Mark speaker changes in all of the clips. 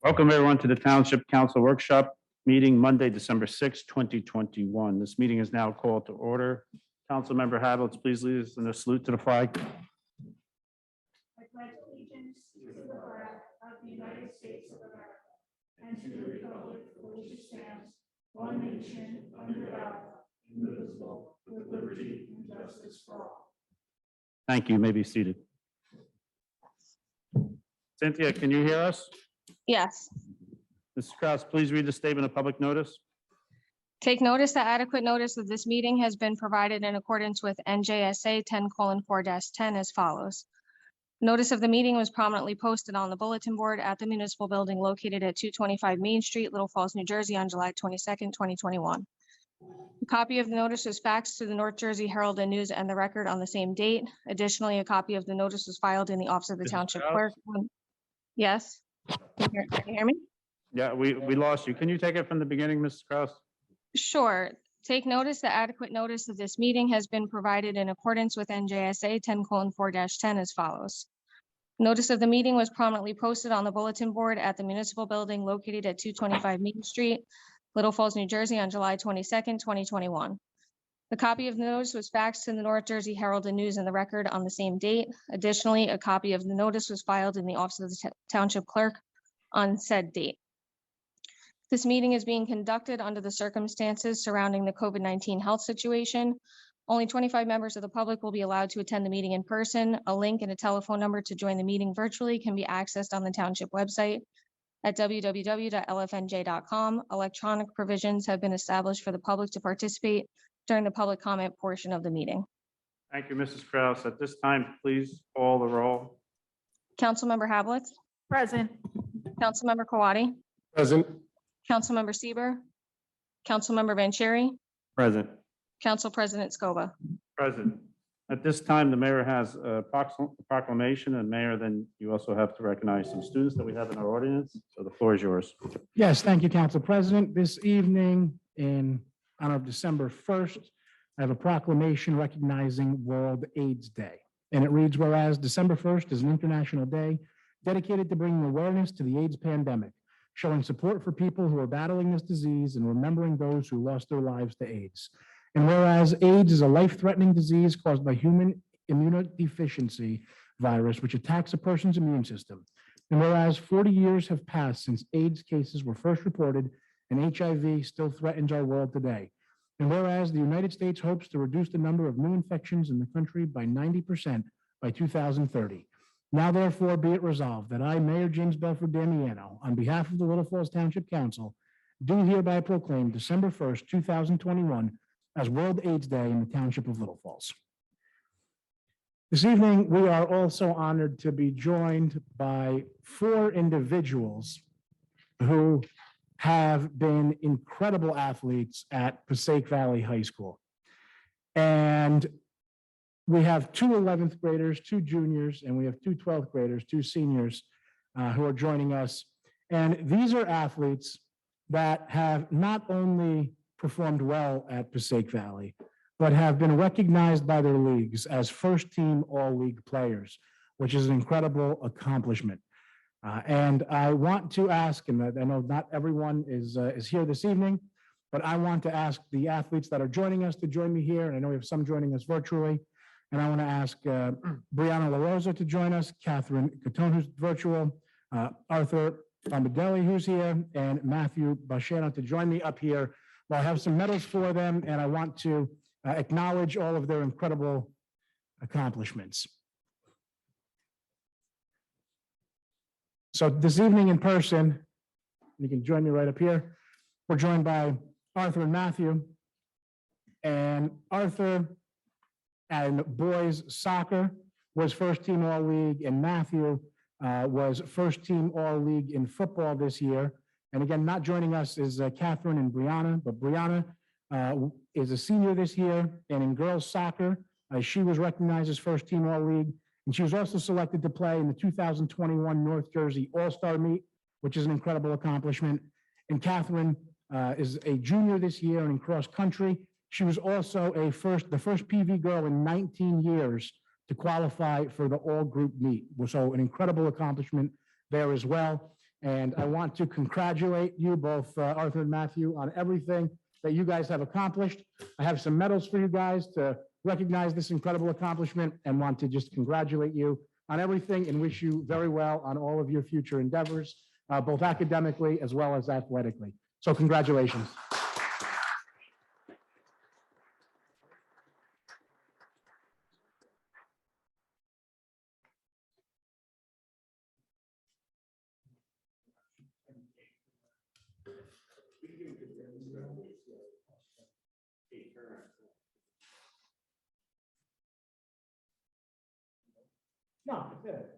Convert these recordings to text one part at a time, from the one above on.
Speaker 1: Welcome everyone to the Township Council Workshop meeting Monday, December 6, 2021. This meeting is now called to order. Councilmember Havelitz, please lead us in a salute to the flag.
Speaker 2: I pledge allegiance to the flag of the United States of America and to the republic for which it stands, one nation, under God, indivisible, with liberty and justice for all.
Speaker 1: Thank you. You may be seated. Cynthia, can you hear us?
Speaker 3: Yes.
Speaker 1: Mrs. Kraus, please read the statement of public notice.
Speaker 3: Take notice that adequate notice of this meeting has been provided in accordance with NJSA 10:4-10 as follows. Notice of the meeting was prominently posted on the bulletin board at the municipal building located at 225 Main Street, Little Falls, New Jersey on July 22nd, 2021. A copy of the notice was faxed to the North Jersey Herald and News and the Record on the same date. Additionally, a copy of the notice was filed in the office of the
Speaker 1: Mrs.
Speaker 3: township
Speaker 1: Kraus?
Speaker 3: clerk. Yes. Can you hear me?
Speaker 1: Yeah, we lost you. Can you take it from the beginning, Mrs. Kraus?
Speaker 3: Sure. Take notice that adequate notice of this meeting has been provided in accordance with NJSA 10:4-10 as follows. Notice of the meeting was prominently posted on the bulletin board at the municipal building located at 225 Main Street, Little Falls, New Jersey on July 22nd, 2021. A copy of the notice was faxed to the North Jersey Herald and News and the Record on the same date. Additionally, a copy of the notice was filed in the office of the township clerk on said date. This meeting is being conducted under the circumstances surrounding the COVID-19 health situation. Only 25 members of the public will be allowed to attend the meeting in person. A link and a telephone number to join the meeting virtually can be accessed on the township website at www.lfnj.com. Electronic provisions have been established for the public to participate during the public comment portion of the meeting.
Speaker 1: Thank you, Mrs. Kraus. At this time, please call the roll.
Speaker 3: Councilmember Havelitz,
Speaker 2: Present.
Speaker 3: Councilmember Kawadi,
Speaker 1: Present.
Speaker 3: Councilmember Sieber, Councilmember Vanchery,
Speaker 1: Present.
Speaker 3: Council President Scoba.
Speaker 1: Present. At this time, the mayor has a proclamation, and Mayor, then you also have to recognize some students that we have in our audience. So the floor is yours.
Speaker 4: Yes, thank you, Council President. This evening, in honor of December 1st, I have a proclamation recognizing World AIDS Day. And it reads, whereas December 1st is an international day dedicated to bringing awareness to the AIDS pandemic, showing support for people who are battling this disease and remembering those who lost their lives to AIDS. And whereas AIDS is a life-threatening disease caused by human immunodeficiency virus, which attacks a person's immune system. And whereas 40 years have passed since AIDS cases were first reported and HIV still threatens our world today. And whereas the United States hopes to reduce the number of new infections in the country by 90% by 2030. Now therefore be it resolved that I, Mayor James Belford Damiano, on behalf of the Little Falls Township Council, do hereby proclaim December 1st, 2021 as World AIDS Day in the Township of Little Falls. This evening, we are also honored to be joined by 4 individuals who have been incredible athletes at Passaic Valley High School. And we have 2 11th graders, 2 juniors, and we have 2 12th graders, 2 seniors who are joining us. And these are athletes that have not only performed well at Passaic Valley, but have been recognized by their leagues as first-team all-league players, which is an incredible accomplishment. And I want to ask, and I know not everyone is here this evening, but I want to ask the athletes that are joining us to join me here, and I know we have some joining us virtually. And I want to ask Brianna LaRosa to join us, Catherine Catone, who's virtual, Arthur Armadelli, who's here, and Matthew Bashano to join me up here. Well, I have some medals for them, and I want to acknowledge all of their incredible accomplishments. So this evening in person, you can join me right up here. We're joined by Arthur and Matthew. And Arthur and boys soccer was first-team all-league, and Matthew was first-team all-league in football this year. And again, not joining us is Catherine and Brianna, but Brianna is a senior this year, and in girls soccer, she was recognized as first-team all-league, and she was also selected to play in the 2021 North Jersey All-Star Meet, which is an incredible accomplishment. And Catherine is a junior this year, and in cross-country, she was also the first PV girl in 19 years to qualify for the all-group meet. So an incredible accomplishment there as well. And I want to congratulate you both, Arthur and Matthew, on everything that you guys have accomplished. I have some medals for you guys to recognize this incredible accomplishment and want to just congratulate you on everything and wish you very well on all of your future endeavors, both academically as well as athletically. So congratulations. No, that's it.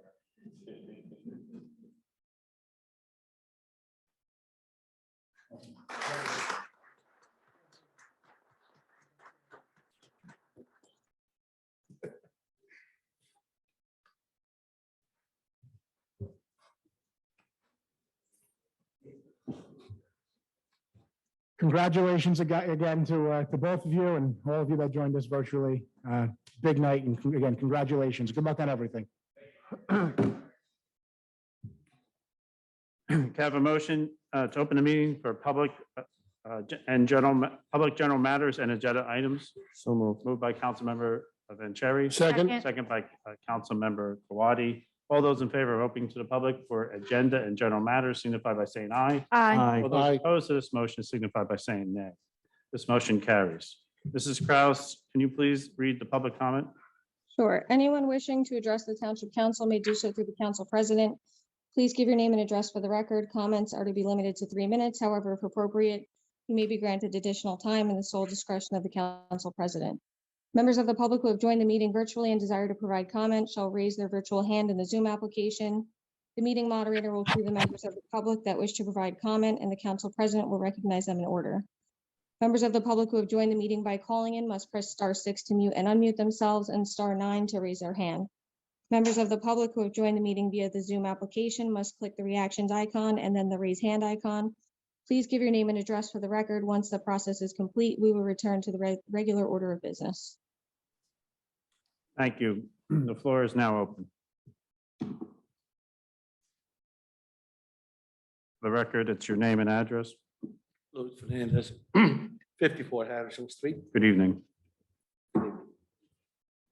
Speaker 4: Congratulations again to both of you and all of you that joined us virtually. Big night, and again, congratulations. Good luck on everything.
Speaker 1: Can I have a motion to open the meeting for public general matters and agenda items? So moved by Councilmember Vanchery.
Speaker 2: Second.
Speaker 1: Second by Councilmember Kawadi. All those in favor of opening to the public for agenda and general matters signify by saying aye.
Speaker 2: Aye.
Speaker 1: All those opposed to this motion signify by saying nay. This motion carries. Mrs. Kraus, can you please read the public comment?
Speaker 3: Sure. Anyone wishing to address the Township Council may do so through the Council President. Please give your name and address for the record. Comments are to be limited to 3 minutes. However, if appropriate, you may be granted additional time in the sole discretion of the Council President. Members of the public who have joined the meeting virtually and desire to provide comment shall raise their virtual hand in the Zoom application. The meeting moderator will cue the members of the public that wish to provide comment, and the Council President will recognize them in order. Members of the public who have joined the meeting by calling in must press *6 to mute and unmute themselves and *9 to raise their hand. Members of the public who have joined the meeting via the Zoom application must click the reactions icon and then the raise hand icon. Please give your name and address for the record. Once the process is complete, we will return to the regular order of business.
Speaker 1: Thank you. The floor is now open. For the record, it's your name and address.
Speaker 5: Louis Fernandez, 54 Harrison Street.
Speaker 1: Good evening.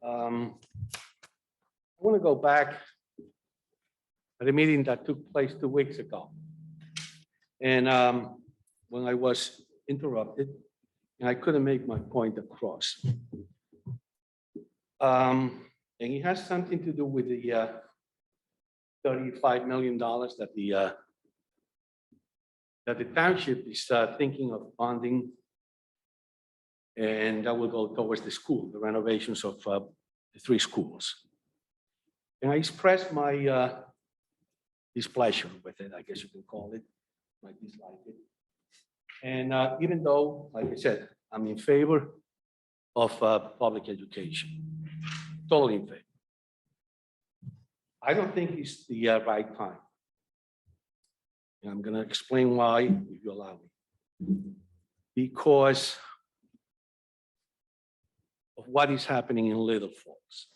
Speaker 5: I want to go back to the meeting that took place 2 weeks ago. And when I was interrupted, and I couldn't make my point across. And it has something to do with the $35 million that the township is thinking of funding, and that will go towards the school, the renovations of the 3 schools. And I expressed my displeasure with it, I guess you can call it, my dislike it. And even though, like I said, I'm in favor of public education, totally in favor. I don't think it's the right time. And I'm going to explain why, if you allow me. Because of what is happening in Little Falls.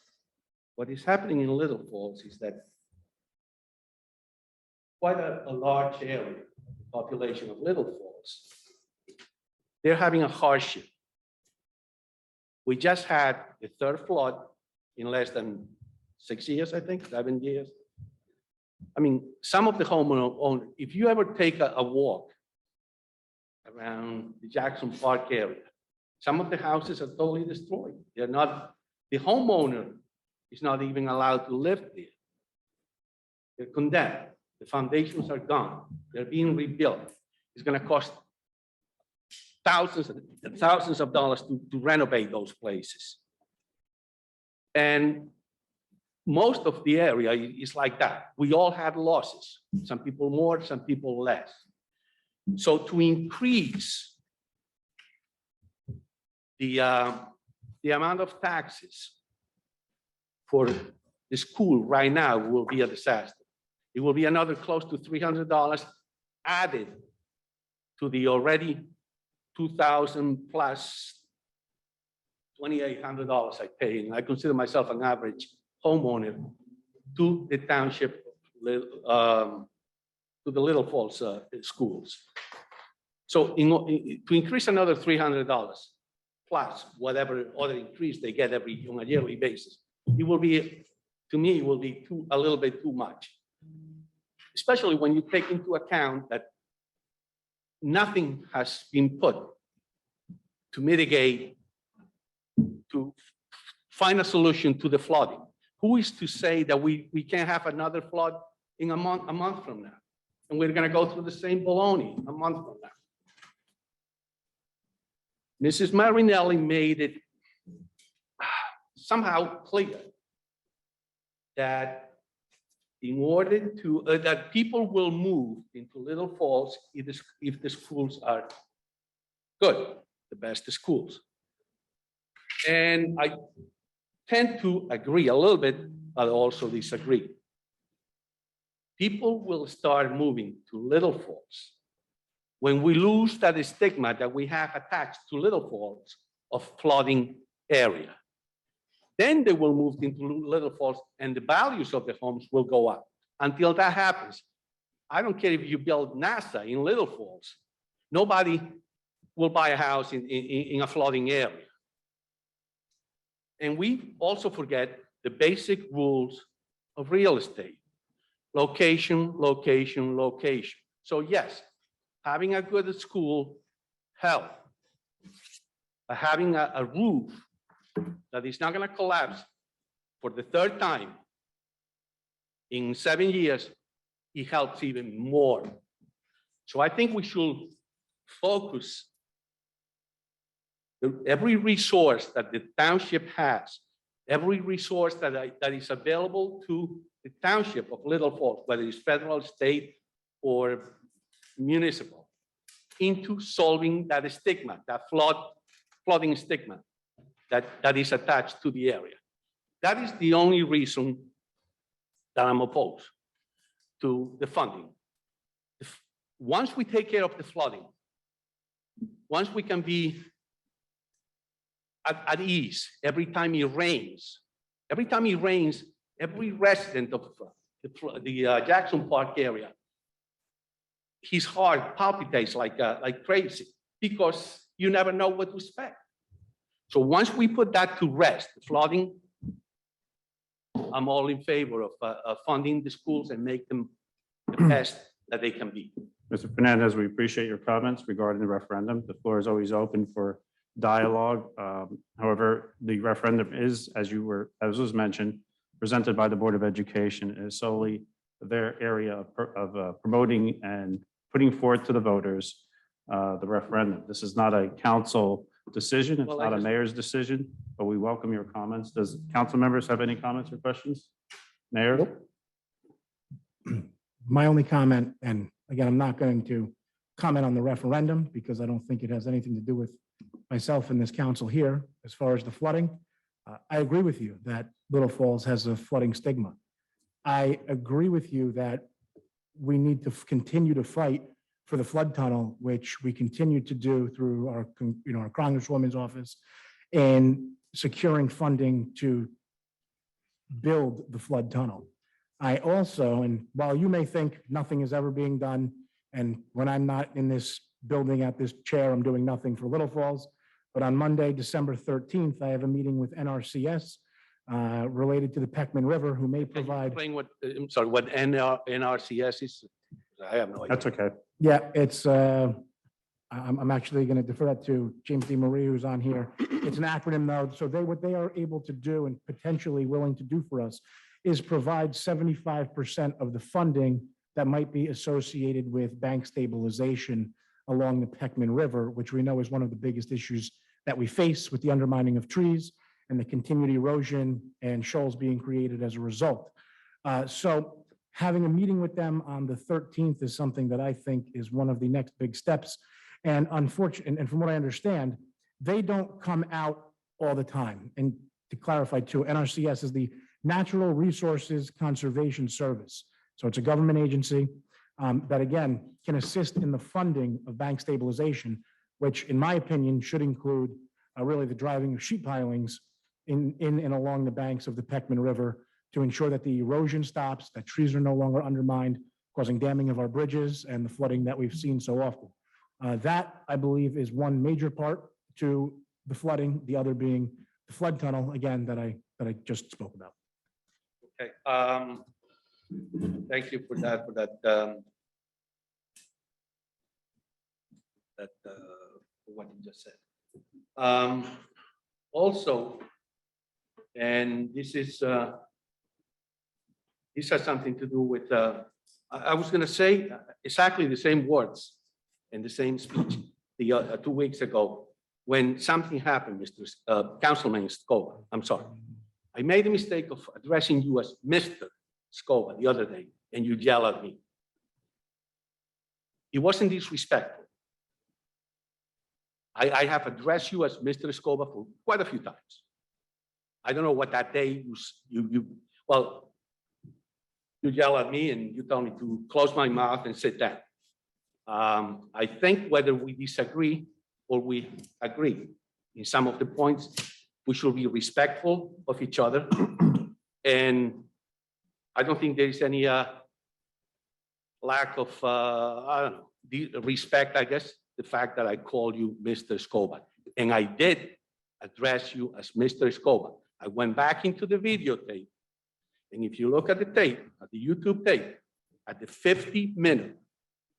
Speaker 5: What is happening in Little Falls is that quite a large area, population of Little Falls, they're having a hardship. We just had the 3rd flood in less than 6 years, I think, 7 years. I mean, some of the homeowners, if you ever take a walk around the Jackson Park area, some of the houses are totally destroyed. They're not, the homeowner is not even allowed to live there. They're condemned. The foundations are gone. They're being rebuilt. It's going to cost thousands and thousands of dollars to renovate those places. And most of the area is like that. We all had losses. Some people more, some people less. So to increase the amount of taxes for the school right now will be a disaster. It will be another close to $300 added to the already $2,000 plus $2,800 I pay. And I consider myself an average homeowner to the township, to to the Little Falls schools. So to increase another $300 plus whatever other increase they get on a yearly basis, it will be, to me, it will be a little bit too much. Especially when you take into account that nothing has been put to mitigate, to find a solution to the flooding. Who is to say that we can't have another flood in a month from now? And we're gonna go through the same baloney a month from now. Mrs. Marinelli made it somehow clear that in order to, that people will move into Little Falls if the schools are good, the best schools. And I tend to agree a little bit, but also disagree. People will start moving to Little Falls when we lose that stigma that we have attached to Little Falls of flooding area. Then they will move into Little Falls and the values of the homes will go up. Until that happens, I don't care if you build NASA in Little Falls, nobody will buy a house in a flooding area. And we also forget the basic rules of real estate. Location, location, location. So yes, having a good school helps. But having a roof that is not going to collapse for the third time in 7 years, it helps even more. So I think we should focus every resource that the township has, every resource that is available to the township of Little Falls, whether it's federal, state, or municipal, into solving that stigma, that flooding stigma that is attached to the area. That is the only reason that I'm opposed to the funding. Once we take care of the flooding, once we can be at ease every time it rains, every resident of the Jackson Park area, his heart palpitates like crazy because you never know what to expect. So once we put that to rest, the flooding, I'm all in favor of funding the schools and make them the best that they can be.
Speaker 1: Mr. Fernandez, we appreciate your comments regarding the referendum. The floor is always open for dialogue. However, the referendum is, as was mentioned, presented by the Board of Education, is solely their area of promoting and putting forth to the voters the referendum. This is not a council decision. It's not a mayor's decision, but we welcome your comments. Does council members have any comments or questions? Mayor?
Speaker 4: My only comment, and again, I'm not going to comment on the referendum because I don't think it has anything to do with myself and this council here. As far as the flooding, I agree with you that Little Falls has a flooding stigma. I agree with you that we need to continue to fight for the flood tunnel, which we continue to do through our Congresswoman's office in securing funding to build the flood tunnel. I also, and while you may think nothing is ever being done, and when I'm not in this building at this chair, I'm doing nothing for Little Falls, but on Monday, December 13th, I have a meeting with NRCS related to the Peckman River, who may provide.
Speaker 5: Explain what, I'm sorry, what NRCS is? I have no idea.
Speaker 1: That's okay.
Speaker 4: Yeah, it's, I'm actually going to defer that to James DeMarie, who's on here. It's an acronym though. So what they are able to do and potentially willing to do for us is provide 75% of the funding that might be associated with bank stabilization along the Peckman River, which we know is one of the biggest issues that we face with the undermining of trees and the continued erosion and shoals being created as a result. So having a meeting with them on the 13th is something that I think is one of the next big steps. And unfortunately, and from what I understand, they don't come out all the time. And to clarify too, NRCS is the Natural Resources Conservation Service. So it's a government agency that again can assist in the funding of bank stabilization, which in my opinion should include really the driving of sheet pilings in and along the banks of the Peckman River to ensure that the erosion stops, that trees are no longer undermined, causing damming of our bridges and the flooding that we've seen so often. That, I believe, is one major part to the flooding, the other being the flood tunnel, again, that I just spoke about.
Speaker 5: Okay, thank you for what you just said. Also, and this has something to do with, I was gonna say exactly the same words in the same speech 2 weeks ago, when something happened, Councilman Scoba, I'm sorry. I made the mistake of addressing you as Mr. Scoba the other day, and you yell at me. It wasn't disrespectful. I have addressed you as Mr. Scoba for quite a few times. I don't know what that day you yell at me and you tell me to close my mouth and sit down. I think whether we disagree or we agree in some of the points, we should be respectful of each other. And I don't think there is any lack of, I don't know, respect, I guess, the fact that I called you Mr. Scoba. And I did address you as Mr. Scoba. I went back into the videotape. And if you look at the tape, at the YouTube tape, at the 50-minute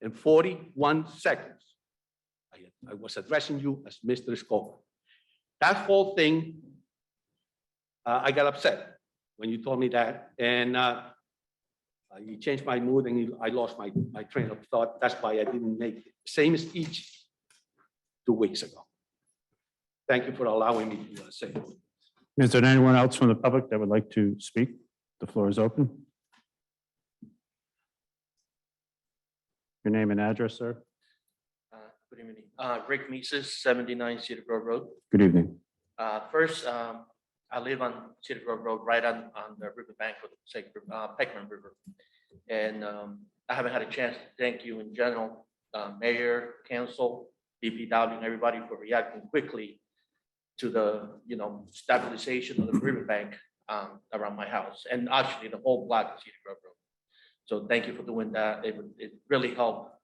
Speaker 5: and 41 seconds, I was addressing you as Mr. Scoba. That whole thing, I got upset when you told me that. And you changed my mood and I lost my train of thought. That's why I didn't make the same speech 2 weeks ago. Thank you for allowing me to say it.
Speaker 1: Is there anyone else from the public that would like to speak? The floor is open. Your name and address, sir.
Speaker 6: Good evening. Greg Mises, 79 Cedar Grove Road.
Speaker 1: Good evening.
Speaker 6: First, I live on Cedar Grove Road, right on the riverbank of the Peckman River. And I haven't had a chance to thank you in general, mayor, council, DPW, and everybody for reacting quickly to the stabilization of the riverbank around my house, and actually the whole block of Cedar Grove Road. So thank you for doing that. It really helped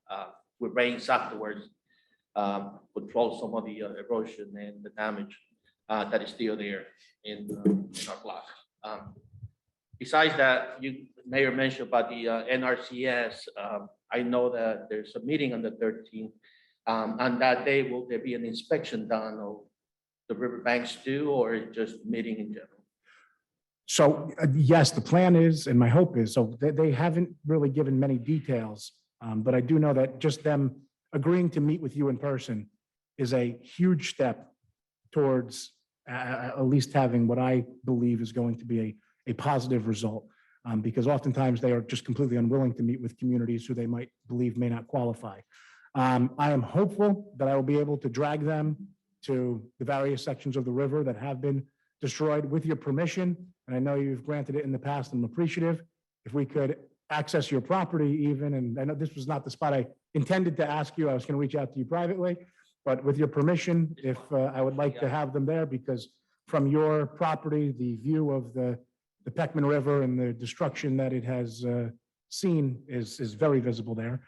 Speaker 6: with rains afterwards, control some of the erosion and the damage that is still there in our block. Besides that, Mayor mentioned about the NRCS. I know that there's a meeting on the 13th. On that day, will there be an inspection done of the riverbanks too, or just meeting in general?
Speaker 4: So yes, the plan is, and my hope is, so they haven't really given many details, but I do know that just them agreeing to meet with you in person is a huge step towards at least having what I believe is going to be a positive result, because oftentimes they are just completely unwilling to meet with communities who they might believe may not qualify. I am hopeful that I will be able to drag them to the various sections of the river that have been destroyed with your permission. And I know you've granted it in the past, and I'm appreciative. If we could access your property even, and I know this was not the spot I intended to ask you, I was going to reach out to you privately, but with your permission, if I would like to have them there, because from your property, the view of the Peckman River and the destruction that it has seen is very visible there.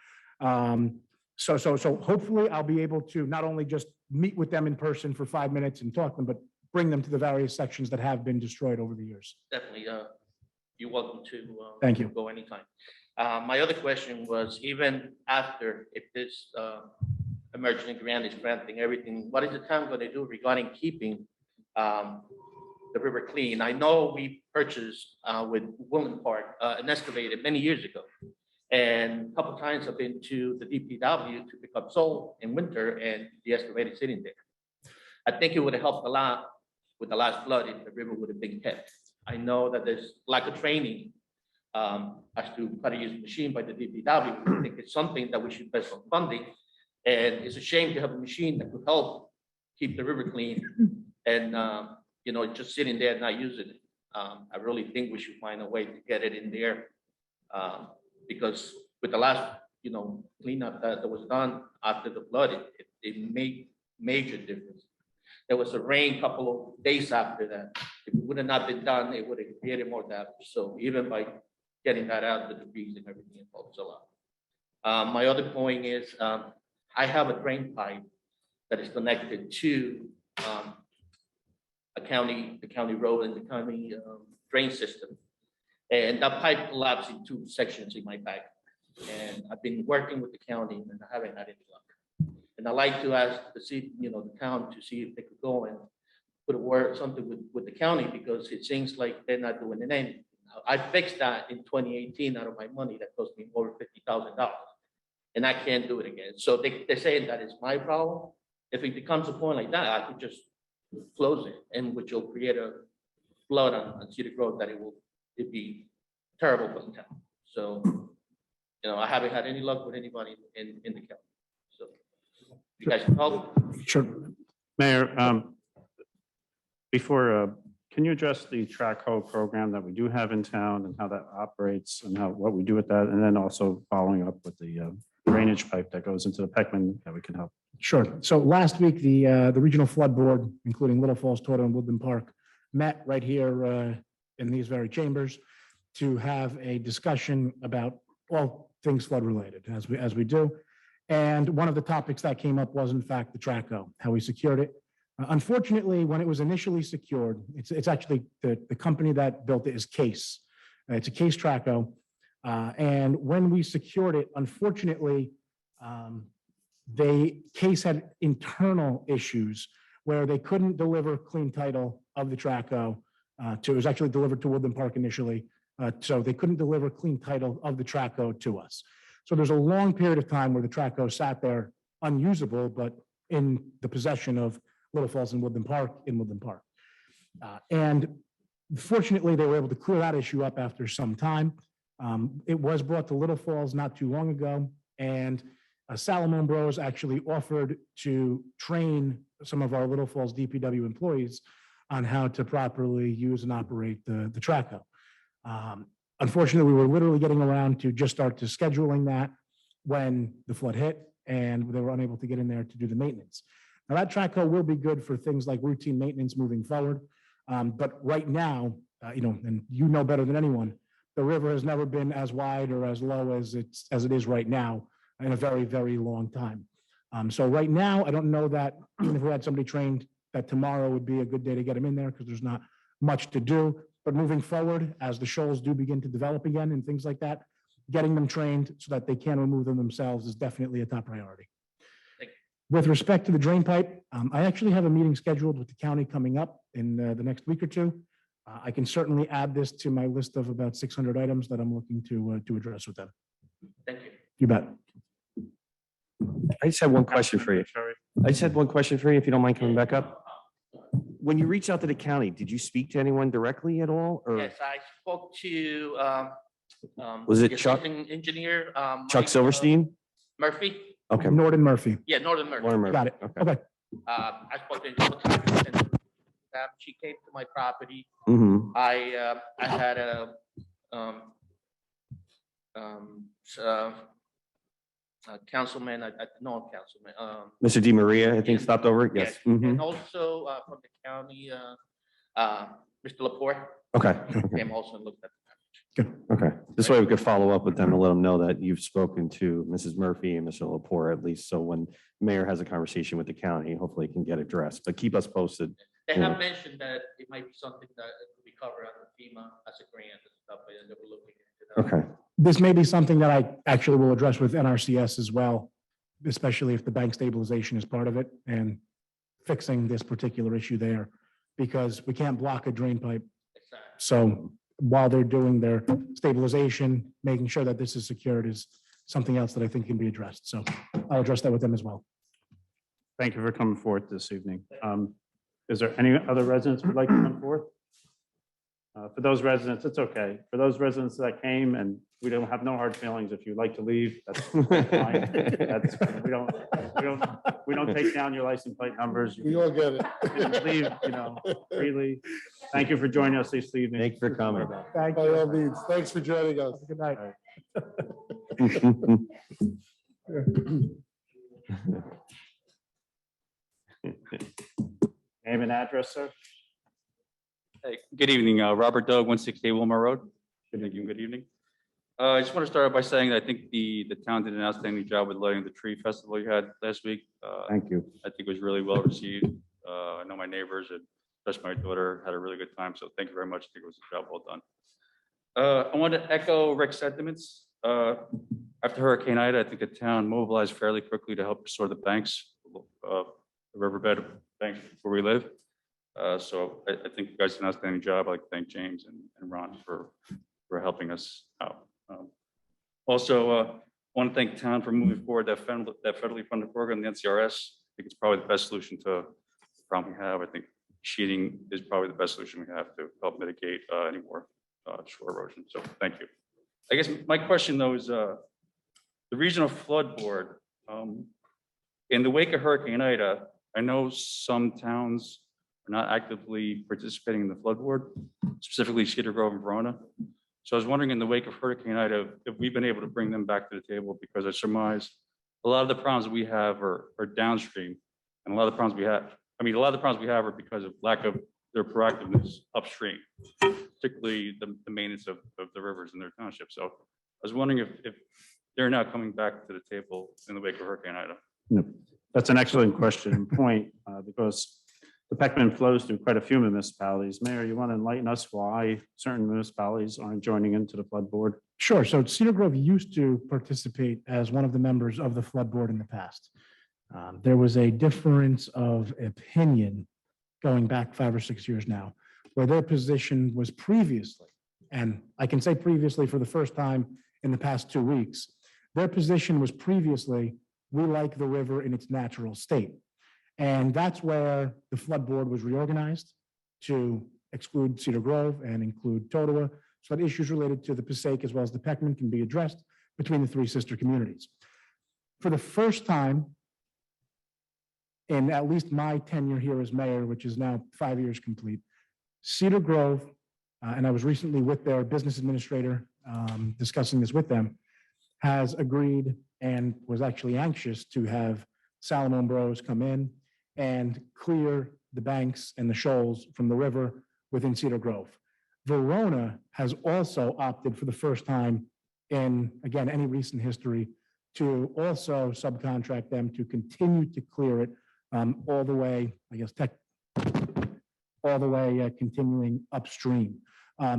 Speaker 4: So hopefully I'll be able to not only just meet with them in person for 5 minutes and talk to them, but bring them to the various sections that have been destroyed over the years.
Speaker 6: Definitely, you're welcome to
Speaker 4: Thank you.
Speaker 6: go anytime. My other question was, even after, if this emergency grant is granting everything, what is the town going to do regarding keeping the river clean? I know we purchased with Woodland Park an excavator many years ago. And a couple of times I've been to the DPW to pick up salt in winter, and the excavator is sitting there. I think it would have helped a lot with the last flood if the river would have been kept. I know that there's lack of training as to how to use the machine by the DPW. I think it's something that we should invest on funding. And it's a shame to have a machine that could help keep the river clean and just sitting there and not using it. I really think we should find a way to get it in there. Because with the last, cleanup that was done after the flood, it made major difference. There was a rain couple of days after that. If it would have not been done, it would have created more damage. So even by getting that out, the debris and everything, it helps a lot. My other point is, I have a drain pipe that is connected to the county road and the county drain system. And that pipe collapsed in two sections in my back. And I've been working with the county and I haven't had any luck. And I'd like to ask the town to see if they could go and put a word, something with the county, because it seems like they're not doing anything. I fixed that in 2018 out of my money. That cost me over $50,000. And I can't do it again. So they're saying that is my problem. If it becomes a point like that, I could just close it, and which will create a flood on Cedar Grove that it'd be terrible for the town. So, I haven't had any luck with anybody in the county. So you guys can help.
Speaker 4: Sure.
Speaker 1: Mayor, can you address the track hoe program that we do have in town and how that operates and what we do with that? And then also following up with the drainage pipe that goes into the Peckman that we can help.
Speaker 4: Sure. So last week, the Regional Flood Board, including Little Falls, Total, and Woodland Park, met right here in these very chambers to have a discussion about all things flood related, as we do. And one of the topics that came up was, in fact, the track hoe, how we secured it. Unfortunately, when it was initially secured, it's actually the company that built it is Case. It's a Case track hoe. And when we secured it, unfortunately, Case had internal issues where they couldn't deliver clean title of the track hoe. It was actually delivered to Woodland Park initially. So they couldn't deliver clean title of the track hoe to us. So there's a long period of time where the track hoe sat there unusable, but in the possession of Little Falls and Woodland Park in Woodland Park. And fortunately, they were able to clear that issue up after some time. It was brought to Little Falls not too long ago, and Salomon Bros actually offered to train some of our Little Falls DPW employees on how to properly use and operate the track hoe. Unfortunately, we were literally getting around to just start to scheduling that when the flood hit, and they were unable to get in there to do the maintenance. Now, that track hoe will be good for things like routine maintenance moving forward. But right now, and you know better than anyone, the river has never been as wide or as low as it is right now in a very, very long time. So right now, I don't know that even if we had somebody trained, that tomorrow would be a good day to get them in there because there's not much to do. But moving forward, as the shoals do begin to develop again and things like that, getting them trained so that they can remove them themselves is definitely a top priority. With respect to the drain pipe, I actually have a meeting scheduled with the county coming up in the next week or two. I can certainly add this to my list of about 600 items that I'm looking to address with them.
Speaker 6: Thank you.
Speaker 4: You bet.
Speaker 7: I just had one question for you.
Speaker 1: Sorry.
Speaker 7: I just had one question for you, if you don't mind coming back up. When you reached out to the county, did you speak to anyone directly at all? Or
Speaker 6: Yes, I spoke to
Speaker 7: Was it
Speaker 6: the
Speaker 7: Chuck?
Speaker 6: assistant engineer
Speaker 7: Chuck
Speaker 6: Mike,
Speaker 7: Silverstein?
Speaker 6: Murphy.
Speaker 7: Okay.
Speaker 4: Norton Murphy.
Speaker 6: Yeah, Northern Murphy.
Speaker 7: Warren Murphy.
Speaker 4: Got it.
Speaker 7: Okay.
Speaker 4: Okay.
Speaker 6: I spoke to him a couple times, and she came to my property.
Speaker 7: Mm-hmm.
Speaker 6: I had a councilman, no councilman.
Speaker 7: Mr. Di Maria, I think,
Speaker 6: Yes.
Speaker 7: stopped over. Yes.
Speaker 6: And
Speaker 7: Mhm.
Speaker 6: also from the county, Mr. Laporte
Speaker 7: Okay. Okay.
Speaker 6: came also and looked at.
Speaker 7: Okay. This way we could follow up with them and let them know that you've spoken to Mrs. Murphy and Mr. Lepore, at least. So when mayor has a conversation with the county, hopefully it can get addressed, but keep us posted.
Speaker 6: They
Speaker 7: Yeah.
Speaker 6: have mentioned that it might be something that could be covered under FEMA as a grant and stuff, and they were looking into that.
Speaker 7: Okay.
Speaker 4: This may be something that I actually will address with NRCS as well, especially if the bank stabilization is part of it and fixing this particular issue there, because we can't block a drain pipe.
Speaker 6: Exactly.
Speaker 4: So while they're doing their stabilization, making sure that this is secured is something else that I think can be addressed. So I'll address that with them as well.
Speaker 1: Thank you for coming forth this evening. Is there any other residents who'd like to come forth? For those residents, it's okay. For those residents that came, and we don't have no hard feelings. If you'd like to leave, that's fine. We don't take down your license plate numbers.
Speaker 8: We all get it.
Speaker 1: You can leave, freely. Thank you for joining us this evening.
Speaker 7: Thank you for coming.
Speaker 4: Thank
Speaker 8: By all means, thanks for joining us.
Speaker 4: Good night.
Speaker 1: Name and address, sir?
Speaker 9: Hey, good evening, Robert Doug, 168 Wilmar Road. Good evening. I just want to start out by saying that I think the town did an outstanding job with lighting the tree festival you had last week.
Speaker 7: Thank you.
Speaker 9: I think it was really well received. I know my neighbors and especially my daughter had a really good time. So thank you very much. I think it was a job well done. I want to echo Rick's sentiments. After Hurricane Ida, I think the town mobilized fairly quickly to help restore the banks, the riverbed banks where we live. So I think you guys did an outstanding job. I'd like to thank James and Ron for helping us out. Also, want to thank the town for moving forward that federally funded program, the NCRS. I think it's probably the best solution to the problem we have. I think sheeting is probably the best solution we have to help mitigate any more shore erosion. So thank you. I guess my question though is the regional flood board. In the wake of Hurricane Ida, I know some towns are not actively participating in the flood board, specifically Cedar Grove and Verona. So I was wondering in the wake of Hurricane Ida, if we've been able to bring them back to the table, because I surmise a lot of the problems that we have are downstream. And a lot of the problems we have, a lot of the problems we have are because of lack of their proactiveness upstream, particularly the maintenance of the rivers in their township. So I was wondering if they're now coming back to the table in the wake of Hurricane Ida.
Speaker 1: No, that's an excellent question and point, because the Peckman flows through quite a few municipalities. Mayor, you want to enlighten us why certain municipalities aren't joining into the flood board?
Speaker 4: Sure. So Cedar Grove used to participate as one of the members of the flood board in the past. There was a difference of opinion going back 5 or 6 years now, where their position was previously, and I can say previously for the first time in the past 2 weeks, their position was previously, we like the river in its natural state. And that's where the flood board was reorganized to exclude Cedar Grove and include Totowa, so that issues related to the Passaic as well as the Peckman can be addressed between the 3 sister communities. For the first time in at least my tenure here as mayor, which is now 5 years complete, Cedar Grove, and I was recently with their business administrator discussing this with them, has agreed and was actually anxious to have Salomon Bros come in and clear the banks and the shoals from the river within Cedar Grove. Verona has also opted for the first time in, again, any recent history to also subcontract them to continue to clear it all the way, I guess, all the way continuing upstream.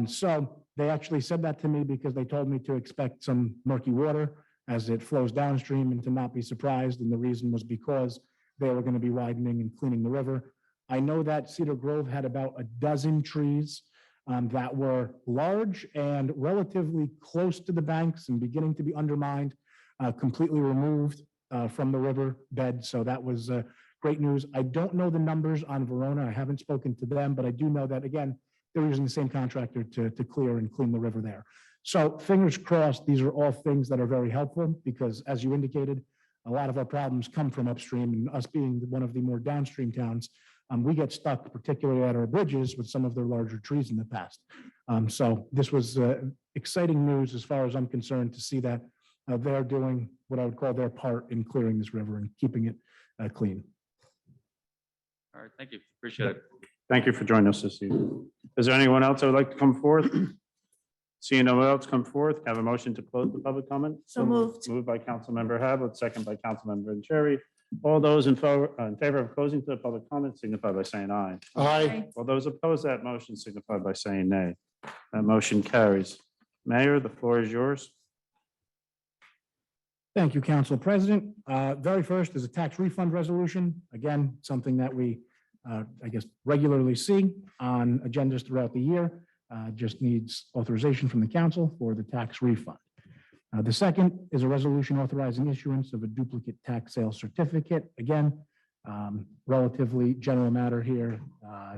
Speaker 4: So they actually said that to me because they told me to expect some murky water as it flows downstream and to not be surprised. And the reason was because they were going to be widening and cleaning the river. I know that Cedar Grove had about a dozen trees that were large and relatively close to the banks and beginning to be undermined, completely removed from the river bed. So that was great news. I don't know the numbers on Verona. I haven't spoken to them, but I do know that, again, they're using the same contractor to clear and clean the river there. So fingers crossed, these are all things that are very helpful because, as you indicated, a lot of our problems come from upstream, and us being one of the more downstream towns, we get stuck, particularly at our bridges, with some of their larger trees in the past. So this was exciting news as far as I'm concerned to see that they're doing what I would call their part in clearing this river and keeping it clean.
Speaker 9: All right, thank you. Appreciate it.
Speaker 1: Thank you for joining us this evening. Is there anyone else that would like to come forth? Seeing no one else come forth, have a motion to close the public comment?
Speaker 2: So moved.
Speaker 1: Moved by Councilmember Hab, second by Councilmember Vanchery. All those in favor of closing to the public comment signify by saying aye.
Speaker 8: Aye.
Speaker 1: All those opposed to that motion signify by saying nay. That motion carries. Mayor, the floor is yours.
Speaker 4: Thank you, Council President. Very first is a tax refund resolution. Again, something that we, I guess, regularly see on agendas throughout the year. Just needs authorization from the council for the tax refund. The second is a resolution authorizing issuance of a duplicate tax sale certificate. Again, relatively general matter here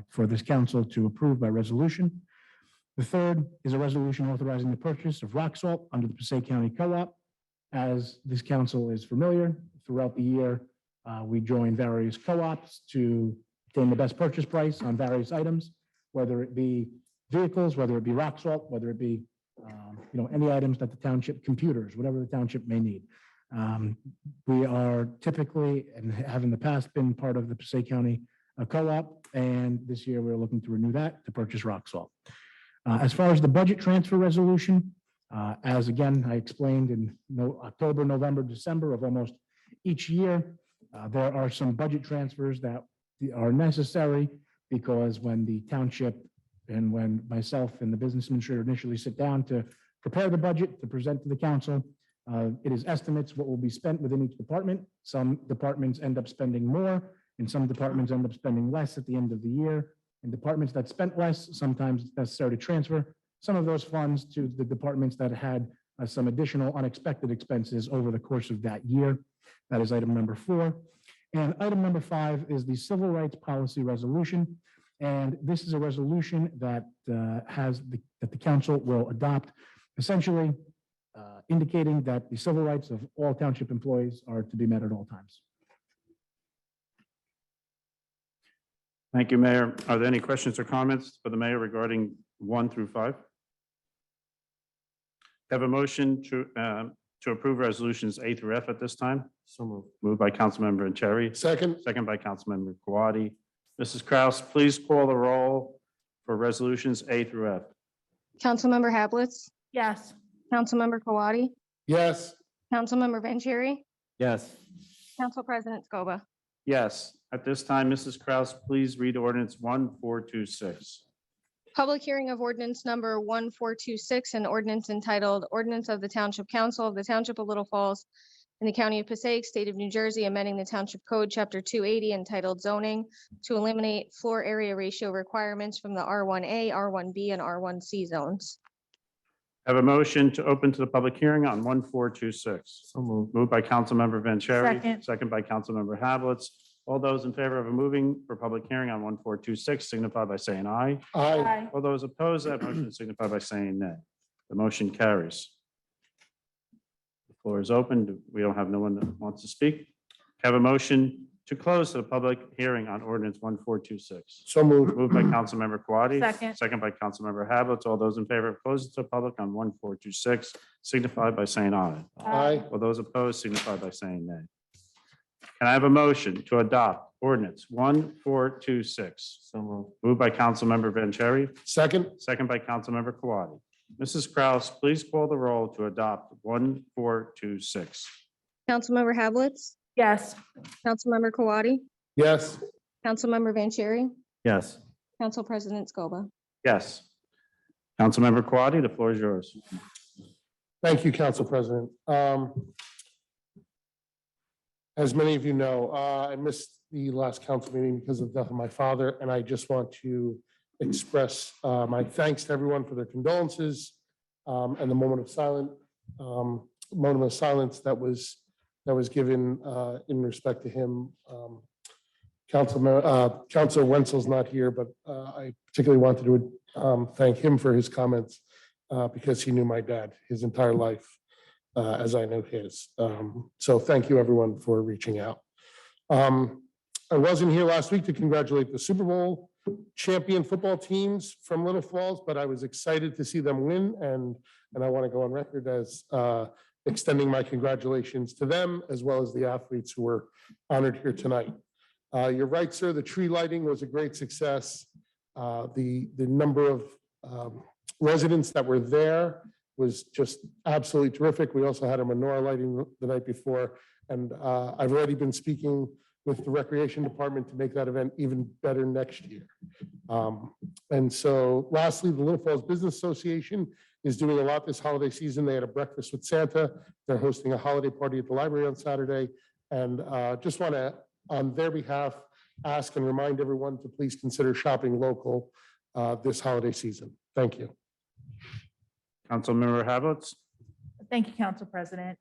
Speaker 4: for this council to approve by resolution. The third is a resolution authorizing the purchase of rock salt under the Passaic County Co-op. As this council is familiar, throughout the year, we join various co-ops to obtain the best purchase price on various items, whether it be vehicles, whether it be rock salt, whether it be any items that the township, computers, whatever the township may need. We are typically and have in the past been part of the Passaic County Co-op, and this year we're looking to renew that to purchase rock salt. As far as the budget transfer resolution, As again, I explained in October, November, December of almost each year, there are some budget transfers that are necessary because when the township and when myself and the business administrator initially sit down to prepare the budget to present to the council, it is estimates what will be spent within each department. Some departments end up spending more and some departments end up spending less at the end of the year. And departments that spent less, sometimes it's necessary to transfer some of those funds to the departments that had some additional unexpected expenses over the course of that year. That is item number 4. And item number 5 is the Civil Rights Policy Resolution. And this is a resolution that that the council will adopt, essentially indicating that the civil rights of all township employees are to be met at all times.
Speaker 1: Thank you, Mayor. Are there any questions or comments for the mayor regarding 1 through 5? Have a motion to approve resolutions A through F at this time?
Speaker 7: So moved.
Speaker 1: Moved by Councilmember Vanchery,
Speaker 8: Second,
Speaker 1: second by Councilmember Kwadi. Mrs. Kraus, please call the roll for resolutions A through F.
Speaker 3: Councilmember Hablitz,
Speaker 2: Yes.
Speaker 3: Councilmember Kawadi,
Speaker 8: yes.
Speaker 3: Councilmember Vanchery,
Speaker 7: Yes.
Speaker 3: Council President Scoba.
Speaker 1: Yes, at this time, Mrs. Kraus, please read ordinance 1426.
Speaker 3: Public hearing of ordinance number 1426, an ordinance entitled Ordinance of the Township Council of the Township of Little Falls in the County of Passaic, State of New Jersey, amending the Township Code, Chapter 280, entitled Zoning to eliminate floor area ratio requirements from the R1A, R1B, and R1C zones.
Speaker 1: Have a motion to open to the public hearing on 1426.
Speaker 7: So moved.
Speaker 1: Moved by Councilmember Vanchery.
Speaker 2: Second.
Speaker 1: Second by Councilmember Hablitz. All those in favor of moving for public hearing on 1426 signify by saying aye.
Speaker 8: Aye.
Speaker 1: All those opposed, that motion signify by saying nay. The motion carries. The floor is open. We don't have no one that wants to speak. Have a motion to close the public hearing on ordinance 1426.
Speaker 8: So moved.
Speaker 1: Moved by Councilmember Kwadi.
Speaker 2: Second.
Speaker 1: Second by Councilmember Hablitz. All those in favor of closing to the public on 1426 signify by saying aye.
Speaker 8: Aye.
Speaker 1: All those opposed signify by saying nay. Can I have a motion to adopt ordinance 1426?
Speaker 7: So moved.
Speaker 1: Moved by Councilmember Vanchery,
Speaker 8: Second,
Speaker 1: second by Councilmember Kwadi. Mrs. Kraus, please call the roll to adopt 1426.
Speaker 3: Councilmember Hablitz,
Speaker 2: Yes.
Speaker 3: Councilmember Kawadi,
Speaker 8: yes.
Speaker 3: Councilmember Vanchery,
Speaker 7: Yes.
Speaker 3: Council President Scoba.
Speaker 1: Yes. Councilmember Kwadi, the floor is yours.
Speaker 8: Thank you, Council President. As many of you know, I missed the last council meeting because of the death of my father, and I just want to express my thanks to everyone for their condolences and the moment of silence that was given in respect to him. Councilor Wenzel's not here, but I particularly wanted to thank him for his comments because he knew my dad his entire life. As I know his. So thank you, everyone, for reaching out. I wasn't here last week to congratulate the Super Bowl champion football teams from Little Falls, but I was excited to see them win, and I want to go on record as extending my congratulations to them, as well as the athletes who were honored here tonight. You're right, sir, the tree lighting was a great success. The number of residents that were there was just absolutely terrific. We also had a menorah lighting the night before, and I've already been speaking with the Recreation Department to make that event even better next year. And so lastly, the Little Falls Business Association is doing a lot this holiday season. They had a breakfast with Santa. They're hosting a holiday party at the library on Saturday. And just want to, on their behalf, ask and remind everyone to please consider shopping local this holiday season. Thank you.
Speaker 1: Councilmember Hablitz.
Speaker 2: Thank you, Council President.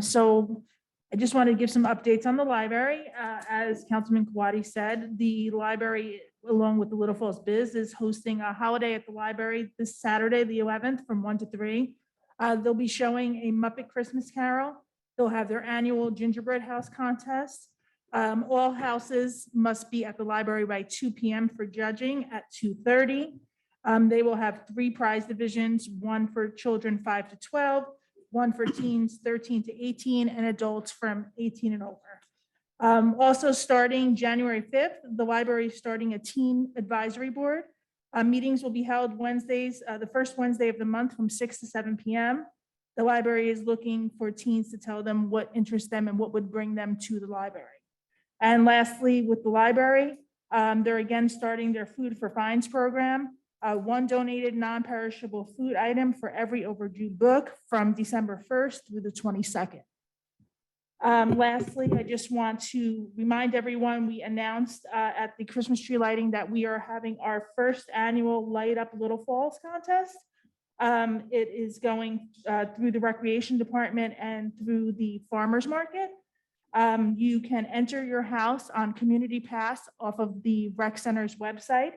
Speaker 2: So I just wanted to give some updates on the library. As Councilman Kawadi said, the library, along with the Little Falls Biz, is hosting a holiday at the library this Saturday, the 11th, from 1 to 3. They'll be showing a Muppet Christmas Carol. They'll have their annual gingerbread house contest. All houses must be at the library by 2 p.m. for judging at 2:30. They will have 3 prize divisions, one for children 5 to 12, one for teens 13 to 18, and adults from 18 and over. Also starting January 5th, the library is starting a teen advisory board. Meetings will be held Wednesdays, the first Wednesday of the month from 6 to 7 p.m. The library is looking for teens to tell them what interests them and what would bring them to the library. And lastly, with the library, they're again starting their Food for Fines program. One donated non-perishable food item for every overdue book from December 1st through the 22nd. Lastly, I just want to remind everyone, we announced at the Christmas tree lighting that we are having our first annual Light Up Little Falls contest. It is going through the Recreation Department and through the Farmers Market. You can enter your house on Community Pass off of the Rec Center's website.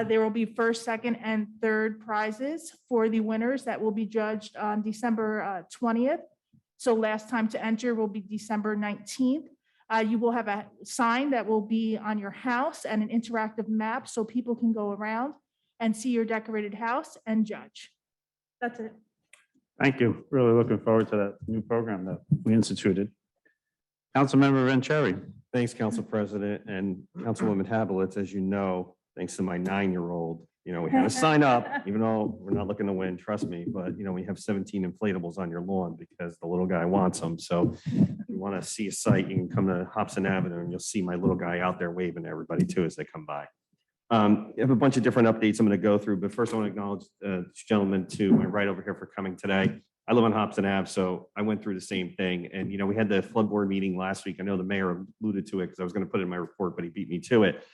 Speaker 2: There will be first, second, and third prizes for the winners that will be judged on December 20th. So last time to enter will be December 19th. You will have a sign that will be on your house and an interactive map so people can go around and see your decorated house and judge. That's it.
Speaker 1: Thank you. Really looking forward to that new program that we instituted. Councilmember Vanchery.
Speaker 7: Thanks, Council President and Councilwoman Habelich. As you know, thanks to my 9-year-old, we had to sign up, even though we're not looking to win, trust me, but we have 17 inflatables on your lawn because the little guy wants them. So if you want to see a sight, you can come to Hobson Avenue and you'll see my little guy out there waving to everybody too as they come by. I have a bunch of different updates I'm going to go through, but first I want to acknowledge this gentleman to my right over here for coming today. I live on Hobson Ave, so I went through the same thing. And, we had the flood board meeting last week. I know the mayor alluded to it because I was going to put it in my report, but he beat me to it.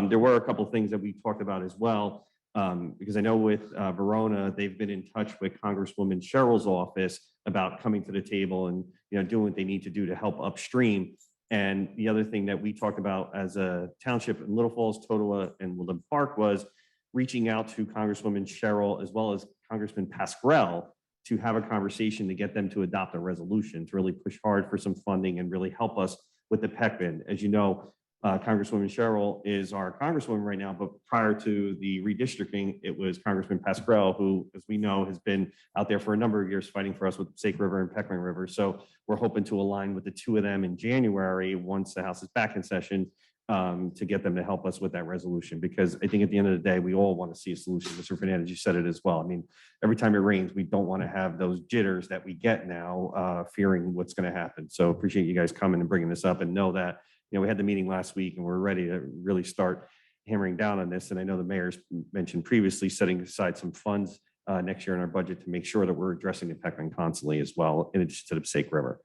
Speaker 7: There were a couple of things that we talked about as well, because I know with Verona, they've been in touch with Congresswoman Cheryl's office about coming to the table and, doing what they need to do to help upstream. And the other thing that we talked about as a township in Little Falls, Totowa, and Woodland Park was reaching out to Congresswoman Cheryl as well as Congressman Pasquarell to have a conversation to get them to adopt a resolution to really push hard for some funding and really help us with the PECVIN. As you know, Congresswoman Cheryl is our Congresswoman right now, but prior to the redistricting, it was Congressman Pasquarell, who, as we know, has been out there for a number of years fighting for us with Snake River and Peckman River. So we're hoping to align with the two of them in January, once the House is back in session, to get them to help us with that resolution. Because I think at the end of the day, we all want to see a solution. Mr. Fernandez, you said it as well. I mean, every time it rains, we don't want to have those jitters that we get now, fearing what's going to happen. So appreciate you guys coming and bringing this up, and know that we had the meeting last week and we're ready to really start hammering down on this. And I know the mayor's mentioned previously setting aside some funds next year in our budget to make sure that we're addressing the Peckman constantly as well, in addition to the Snake River.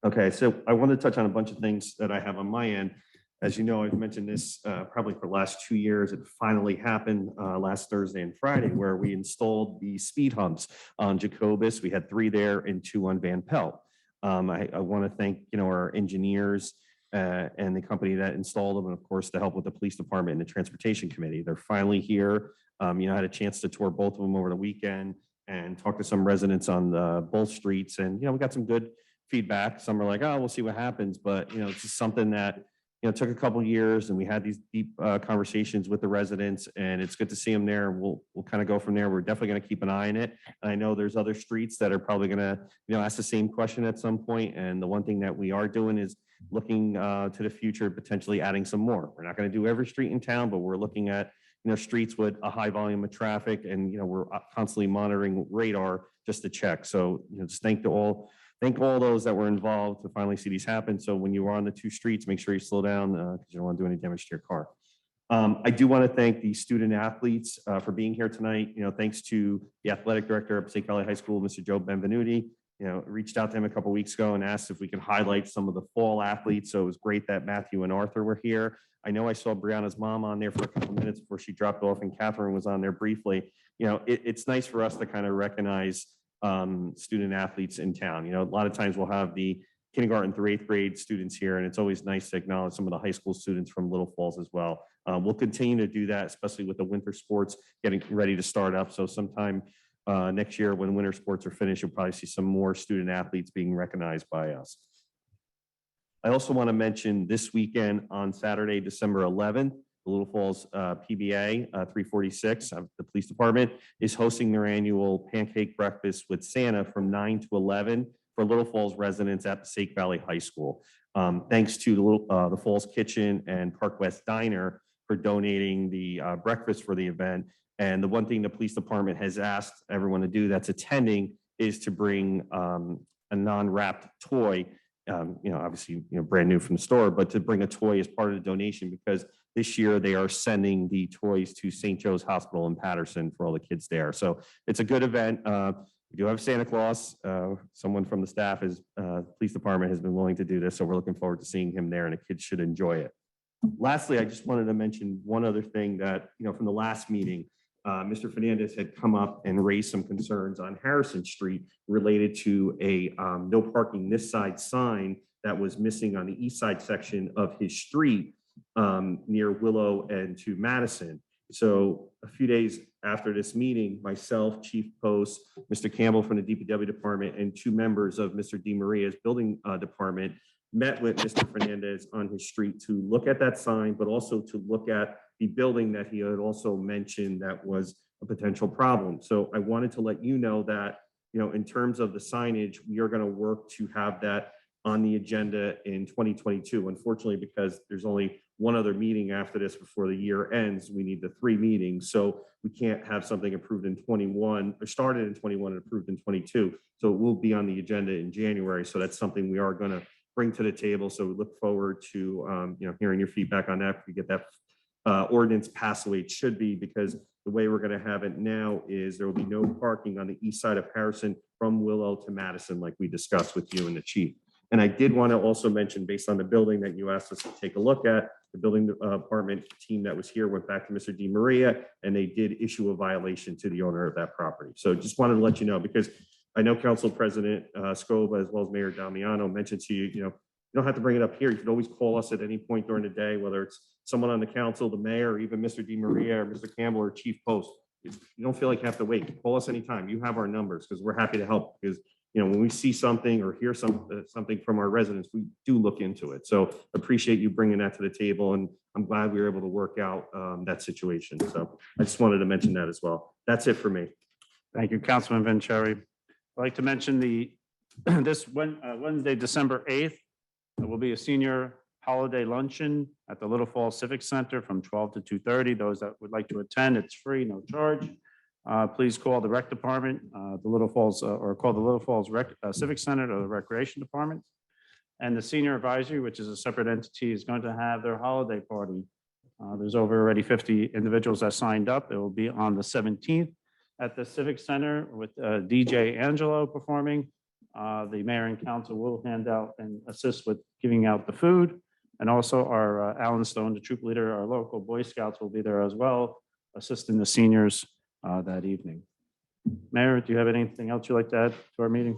Speaker 7: Okay, so I want to touch on a bunch of things that I have on my end. As you know, I've mentioned this probably for the last 2 years. It finally happened last Thursday and Friday, where we installed the speed humps on Jacobus. We had 3 there and 2 on Van Pelt. I want to thank our engineers and the company that installed them, and of course the help with the police department and the transportation committee. They're finally here. I had a chance to tour both of them over the weekend and talk to some residents on both streets, and we got some good feedback. Some are like, oh, we'll see what happens, but it's just something that took a couple of years, and we had these deep conversations with the residents, and it's good to see them there. We'll kind of go from there. We're definitely going to keep an eye on it. And I know there's other streets that are probably going to ask the same question at some point. And the one thing that we are doing is looking to the future, potentially adding some more. We're not going to do every street in town, but we're looking at streets with a high volume of traffic, and we're constantly monitoring radar just to check. So just thank all those that were involved to finally see these happen. So when you are on the 2 streets, make sure you slow down because you don't want to do any damage to your car. I do want to thank the student athletes for being here tonight. Thanks to the athletic director of Passaic Valley High School, Mr. Joe Benvenuti. Reached out to him a couple of weeks ago and asked if we could highlight some of the fall athletes. So it was great that Matthew and Arthur were here. I know I saw Brianna's mom on there for a couple of minutes before she dropped off, and Catherine was on there briefly. It's nice for us to kind of recognize student athletes in town. A lot of times we'll have the kindergarten through 8th grade students here, and it's always nice to acknowledge some of the high school students from Little Falls as well. We'll continue to do that, especially with the winter sports getting ready to start up. So sometime next year, when winter sports are finished, you'll probably see some more student athletes being recognized by us. I also want to mention this weekend on Saturday, December 11th, the Little Falls PBA 346 of the police department is hosting their annual pancake breakfast with Santa from 9 to 11 for Little Falls residents at Passaic Valley High School. Thanks to the Falls Kitchen and Park West Diner, for donating the breakfast for the event. And the one thing the police department has asked everyone to do that's attending is to bring a non-wrapped toy, obviously, brand new from the store, but to bring a toy as part of the donation, because this year they are sending the toys to St. Joe's Hospital in Patterson for all the kids there. So it's a good event. We do have Santa Claus. Someone from the staff police department has been willing to do this. So we're looking forward to seeing him there, and the kids should enjoy it. Lastly, I just wanted to mention one other thing that, from the last meeting, Mr. Fernandez had come up and raised some concerns on Harrison Street related to a no parking this side sign that was missing on the east side section of his street near Willow and to Madison. So a few days after this meeting, myself, Chief Post, Mr. Campbell from the DPW department, and 2 members of Mr. DiMaria's building department met with Mr. Fernandez on his street to look at that sign, but also to look at the building that he had also mentioned that was a potential problem. So I wanted to let you know that, in terms of the signage, we are going to work to have that on the agenda in 2022. Unfortunately, because there's only one other meeting after this before the year ends, we need the 3 meetings. So we can't have something approved in 21 or started in 21 and approved in 22. So it will be on the agenda in January. So that's something we are going to bring to the table. So we look forward to, hearing your feedback on that. If we get that ordinance passed the way it should be, because the way we're going to have it now is there will be no parking on the east side of Harrison from Willow to Madison, like we discussed with you and the chief. And I did want to also mention, based on the building that you asked us to take a look at, the building department team that was here went back to Mr. DiMaria, and they did issue a violation to the owner of that property. So just wanted to let you know, because I know Council President Scoba, as well as Mayor Damiano, mentioned to you, you don't have to bring it up here. You can always call us at any point during the day, whether it's someone on the council, the mayor, or even Mr. DiMaria or Mr. Campbell or Chief Post. You don't feel like you have to wait. Call us anytime. You have our numbers, because we're happy to help. Because when we see something or hear something from our residents, we do look into it. So appreciate you bringing that to the table, and I'm glad we were able to work out that situation. So I just wanted to mention that as well. That's it for me.
Speaker 1: Thank you, Councilman Vanchery. I'd like to mention this Wednesday, December 8th, there will be a senior holiday luncheon at the Little Falls Civic Center from 12 to 2:30. Those that would like to attend, it's free, no charge. Please call the rec department, the Little Falls, or call the Little Falls Civic Center or the Recreation Department. And the Senior Advisory, which is a separate entity, is going to have their holiday party. There's over already 50 individuals that signed up. It will be on the 17th at the Civic Center with DJ Angelo performing. The mayor and council will hand out and assist with giving out the food. And also our Alan Stone, the troop leader, our local Boy Scouts will be there as well, assisting the seniors that evening. Mayor, do you have anything else you'd like to add to our meeting?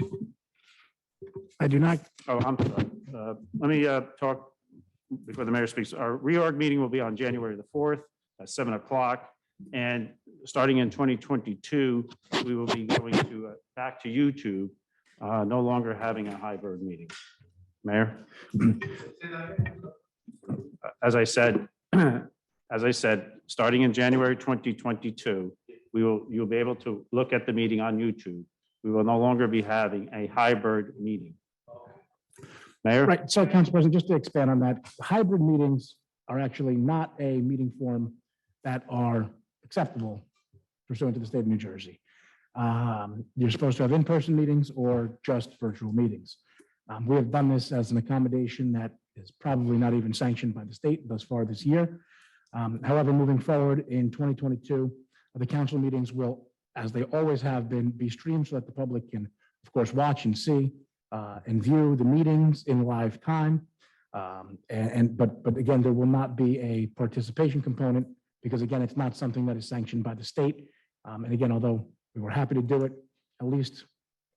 Speaker 4: I do not.
Speaker 1: Oh, I'm sorry. Let me talk before the mayor speaks. Our reorg meeting will be on January the 4th at 7 o'clock. And starting in 2022, we will be going to back to YouTube, no longer having a hybrid meeting. Mayor? As I said, starting in January 2022, you'll be able to look at the meeting on YouTube. We will no longer be having a hybrid meeting. Mayor?
Speaker 4: Right. So, Council President, just to expand on that, hybrid meetings are actually not a meeting form that are acceptable pursuant to the state of New Jersey. You're supposed to have in-person meetings or just virtual meetings. We have done this as an accommodation that is probably not even sanctioned by the state thus far this year. However, moving forward in 2022, the council meetings will, as they always have been, be streamed so that the public can, of course, watch and see and view the meetings in live time. But again, there will not be a participation component, because again, it's not something that is sanctioned by the state. And again, although we were happy to do it, at least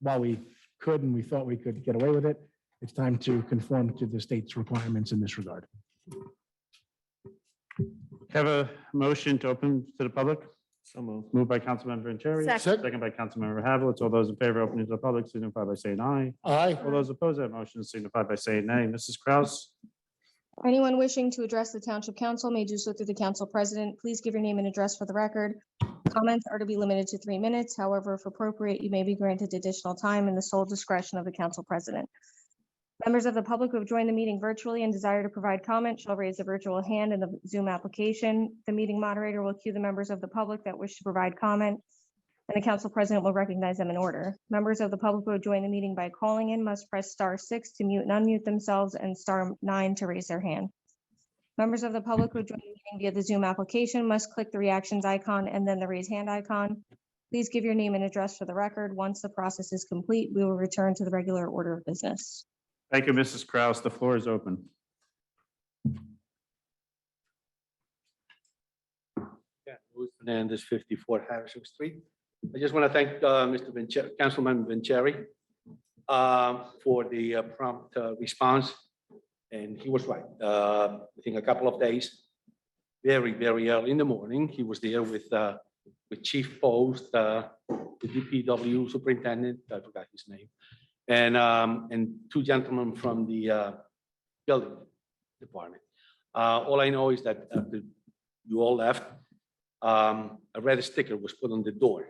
Speaker 4: while we could and we thought we could get away with it, it's time to conform to the state's requirements in this regard.
Speaker 1: Have a motion to open to the public?
Speaker 7: So moved.
Speaker 1: Moved by Councilmember Vanchery. Second by Councilmember Havelitz. All those in favor of opening to the public signify by saying aye.
Speaker 8: Aye.
Speaker 1: All those opposed to that motion signify by saying nay. Mrs. Kraus?
Speaker 3: Anyone wishing to address the Township Council may do so through the Council President. Please give your name and address for the record. Comments are to be limited to 3 minutes. However, if appropriate, you may be granted additional time in the sole discretion of the Council President. Members of the public who have joined the meeting virtually and desire to provide comment shall raise the virtual hand in the Zoom application. The meeting moderator will cue the members of the public that wish to provide comment, and the council president will recognize them in order. Members of the public who have joined the meeting by calling in must press *6 to mute and unmute themselves and *9 to raise their hand. Members of the public who join the meeting via the Zoom application must click the reactions icon and then the raise hand icon. Please give your name and address for the record. Once the process is complete, we will return to the regular order of business.
Speaker 1: Thank you, Mrs. Kraus. The floor is open.
Speaker 5: Yeah, Luis Fernandez, 54 Harrison Street. I just want to thank Councilman Vanchery for the prompt response. And he was right. I think a couple of days, very, very early in the morning, he was there with Chief Post, the DPW superintendent, I forgot his name, and two gentlemen from the building department. All I know is that after you all left, a red sticker was put on the door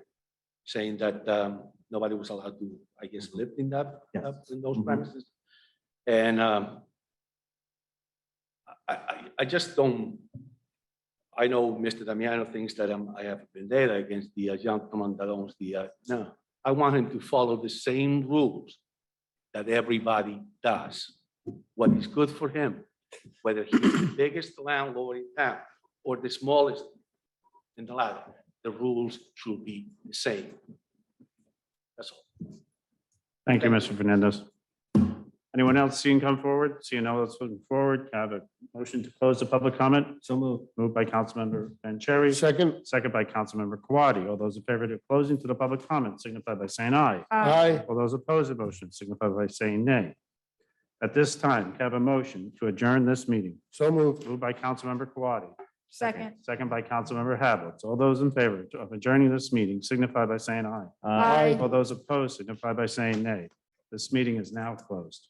Speaker 5: saying that nobody was allowed to, I guess, live in that, in those premises. And I just don't, I know Mr. Damiano thinks that I have vendetta against the gentleman that owns the, no. I want him to follow the same rules that everybody does. What is good for him, whether he's the biggest landlord in town or the smallest in the ladder, the rules should be the same. That's all.
Speaker 1: Thank you, Mr. Fernandez. Anyone else seeing come forward? Seeing no one else moving forward, can I have a motion to close the public comment?
Speaker 7: So moved.
Speaker 1: Moved by Councilmember Vanchery,
Speaker 8: Second.
Speaker 1: second by Councilmember Quadri. All those in favor of closing to the public comment signify by saying aye.
Speaker 8: Aye.
Speaker 1: All those opposed to the motion signify by saying nay. At this time, can I have a motion to adjourn this meeting?
Speaker 8: So moved.
Speaker 1: Moved by Councilmember Quadri.
Speaker 3: Second.
Speaker 1: Second by Councilmember Hablitz. All those in favor of adjourning this meeting signify by saying aye.
Speaker 8: Aye.
Speaker 1: All those opposed signify by saying nay. This meeting is now closed.